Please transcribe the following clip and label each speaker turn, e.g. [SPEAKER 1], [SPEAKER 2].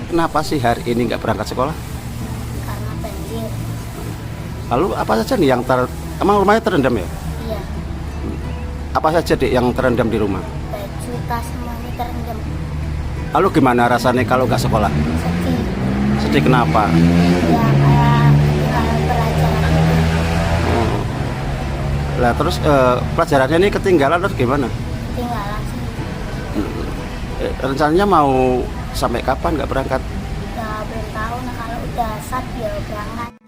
[SPEAKER 1] Kenapa sih hari ini nggak berangkat sekolah?
[SPEAKER 2] Karena banjir.
[SPEAKER 1] Lalu apa saja nih yang emang rumahnya terendam ya?
[SPEAKER 2] Iya,
[SPEAKER 1] Apa saja dek yang terendam di rumah?
[SPEAKER 2] baju, tas semuanya terendam.
[SPEAKER 1] Lalu gimana rasanya kalau nggak sekolah?
[SPEAKER 2] Sedih.
[SPEAKER 1] Sedih kenapa?
[SPEAKER 2] Ya kayak ketinggalan pelajaran.
[SPEAKER 1] Oh. Lah terus pelajarannya ini ketinggalan atau gimana?
[SPEAKER 2] Ketinggalan sih.
[SPEAKER 1] Rencananya mau sampai kapan nggak berangkat?
[SPEAKER 2] Ya belum tahu. Nah kalau udah sat ya berangkat.